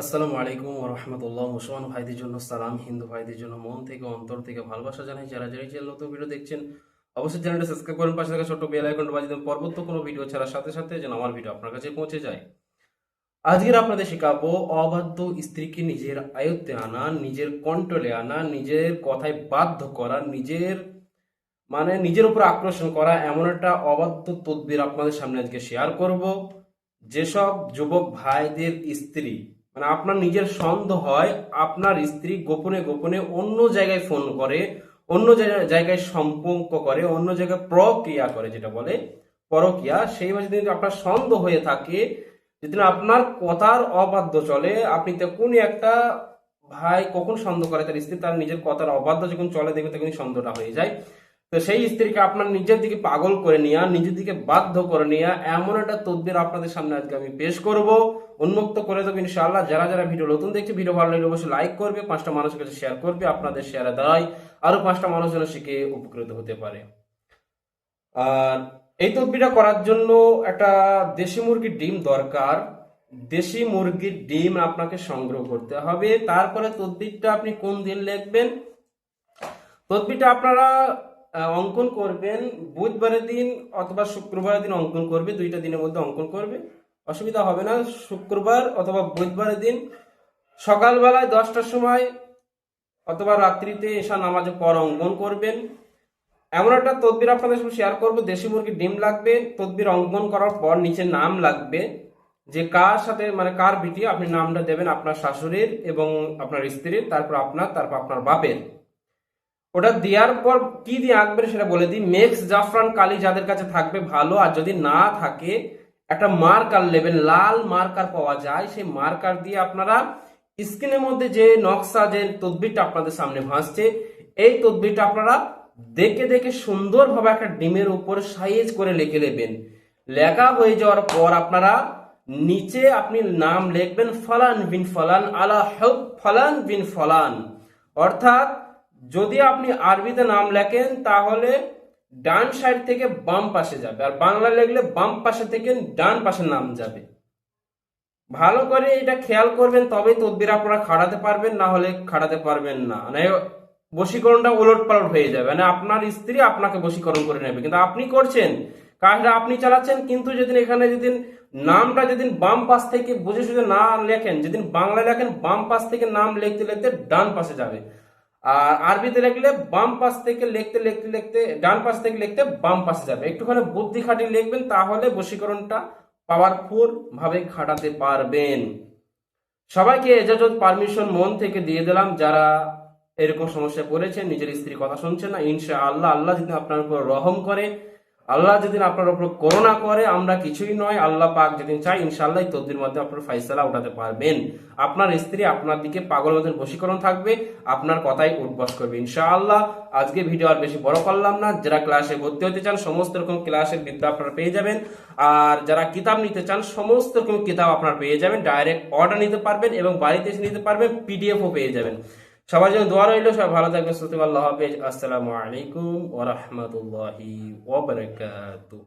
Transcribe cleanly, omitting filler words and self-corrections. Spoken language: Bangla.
আসসালামু আলাইকুম ওয়া রাহমাতুল্লাহ। মুসলমান ভাইদের জন্য সালাম, হিন্দু ভাইদের জন্য মন থেকে অন্তর থেকে ভালোবাসা জানাই। যারা যারা এই চ্যানেল নতুন ভিডিও দেখছেন অবশ্যই চ্যানেলটা সাবস্ক্রাইব করুন, পাশে থাকা ছোট্ট বেল আইকনটা বাজিয়ে দেন পরবর্তী কোনো ভিডিও ছাড়ার সাথে সাথে যেন আমার ভিডিও আপনার কাছে পৌঁছে যায়। আজকের আপনাদের শেখাবো অবাধ্য স্ত্রীকে নিজের আয়ত্তে আনা, নিজের কন্ট্রোলে আনা, নিজের কথায় বাধ্য করা, নিজের উপর আকর্ষণ করা এমন একটা অবাধ্য তদবির আপনাদের সামনে আজকে শেয়ার করব। যেসব যুবক ভাইদের স্ত্রী আপনার নিজের সন্দেহ হয় আপনার স্ত্রী গোপনে গোপনে অন্য জায়গায় ফোন করে, অন্য জায়গায় সম্পর্ক করে, অন্য জায়গায় প্রক্রিয়া করে, যেটা বলে পরকিয়া, সেইভাবে যদি আপনার সন্দেহ হয়ে থাকে, যদি আপনার কথার অবাধ্য চলে, আপনি তখনই একটা ভাই কখন সন্দেহ করে তার স্ত্রী তার নিজের কথার অবাধ্য যখন চলে, দেখবে তখনই সন্দেহটা হয়ে যায়। তো সেই স্ত্রীকে আপনার নিজের দিকে পাগল করে নেওয়া, নিজের দিকে বাধ্য করে নেওয়া এমন একটা তদবির আপনাদের সামনে আজকে আমি পেশ করব, উন্মুক্ত করে দেবো ইনশাআল্লাহ। যারা যারা ভিডিও নতুন দেখছে, ভিডিও ভালো লাগলে অবশ্যই লাইক করবে, 5টা মানুষের কাছে শেয়ার করবে। আপনাদের শেয়ারের দ্বারাই আরো 5টা মানুষ যেন শিখে উপকৃত হতে পারে। আর এই তদবিরটা করার জন্য একটা দেশি মুরগির ডিম দরকার। দেশি মুরগির ডিম আপনাকে সংগ্রহ করতে হবে। তারপরে তদবিরটা আপনি কোন দিন লিখবেন, তদবিরটা আপনারা অঙ্কন করবেন বুধবারের দিন অথবা শুক্রবারের দিন অঙ্কন করবে, 2টা দিনের মধ্যে অঙ্কন করবে, অসুবিধা হবে না। শুক্রবার অথবা বুধবারের দিন সকালবেলায় 10টার সময় অথবা রাত্রিতে এসা নামাজের পর অঙ্কন করবেন। এমন একটা তদবির আপনাদের সাথে শেয়ার করব। দেশি মুরগির ডিম লাগবে, তদবির অঙ্কন করার পর নিচে নাম লাগবে, যে কার সাথে কার ভিটি আপনি নামটা দেবেন, আপনার শাশুড়ির এবং আপনার স্ত্রীর, তারপর আপনার বাপের। ওটা দেওয়ার পর কি দিয়ে আঁকবেন সেটা বলে দিই। মেক্স জাফরান কালি যাদের কাছে থাকবে ভালো, আর যদি না থাকে একটা মার্কার নেবেন, লাল মার্কার পাওয়া যায়, সেই মার্কার দিয়ে আপনারা স্ক্রিনের মধ্যে যে নকশা, যে তদবিরটা আপনাদের সামনে ভাসছে, এই তদবিরটা আপনারা দেখে দেখে সুন্দরভাবে একটা ডিমের উপর সাইজ করে লিখে নেবেন। লেখা হয়ে যাওয়ার পর আপনারা নিচে আপনি নাম লিখবেন, ফলান বিন ফলান আলা হব ফলান বিন ফলান। অর্থাৎ যদি আপনি আরবিতে নাম লেখেন তাহলে ডান সাইড থেকে বাম পাশে যাবে, আর বাংলা লিখলে বাম পাশে থেকে ডান পাশে নাম যাবে। ভালো করে এটা খেয়াল করবেন, তবেই তদবির আপনারা খাটাতে পারবেন, না হলে খাটাতে পারবেন না। বশীকরণটা উলট পালট হয়ে যাবে, আপনার স্ত্রী আপনাকে বশীকরণ করে নেবে, কিন্তু আপনি করছেন, কাজটা আপনি চালাচ্ছেন। কিন্তু যেদিন এখানে যেদিন নামটা যেদিন বাম পাশ থেকে বুঝে সুঝে না লেখেন, যেদিন বাংলা লেখেন বাম পাশ থেকে নাম লিখতে লিখতে ডান পাশে যাবে, আর আরবিতে লিখলে বাম পাশ থেকে লিখতে লিখতে লিখতে ডান পাশ থেকে লিখতে বাম পাশে যাবে। একটুখানি বুদ্ধি খাটিয়ে লিখবেন, তাহলে বশীকরণটা পাওয়ারফুল ভাবে খাটাতে পারবেন। সবাইকে এজাজত পারমিশন মন থেকে দিয়ে দিলাম, যারা এরকম সমস্যায় পড়েছেন, নিজের স্ত্রী কথা শুনছেন না, ইনশাআল্লাহ আল্লাহ যদি আপনার উপর রহম করে, আল্লাহ যেদিন আপনার উপর করুণা করে, আমরা কিছুই নয়, আল্লাহ পাক যেদিন চাই, ইনশাআল্লাহ এই তদবির মধ্যে আপনার ফাইসালা উঠাতে পারবেন। আপনার স্ত্রী আপনার দিকে পাগল মতন বশীকরণ থাকবে, আপনার কথাই উঠবস করবে ইনশাআল্লাহ। আজকে ভিডিও আর বেশি বড় করলাম না। যারা ক্লাসে ভর্তি হতে চান সমস্ত রকম ক্লাসের বিদ্যা আপনারা পেয়ে যাবেন, আর যারা কিতাব নিতে চান সমস্ত রকম কিতাব আপনারা পেয়ে যাবেন, ডাইরেক্ট অর্ডার নিতে পারবেন এবং বাড়িতে এসে নিতে পারবেন, পিডিএফও পেয়ে যাবেন। সবার জন্য দোয়া রইল, সবাই ভালো থাকবেন, সুস্থ থাকবেন। আল্লাহ হাফেজ। আসসালামু আলাইকুম ওয়া রাহমাতুল্লাহি ওয়া বারাকাতুহু।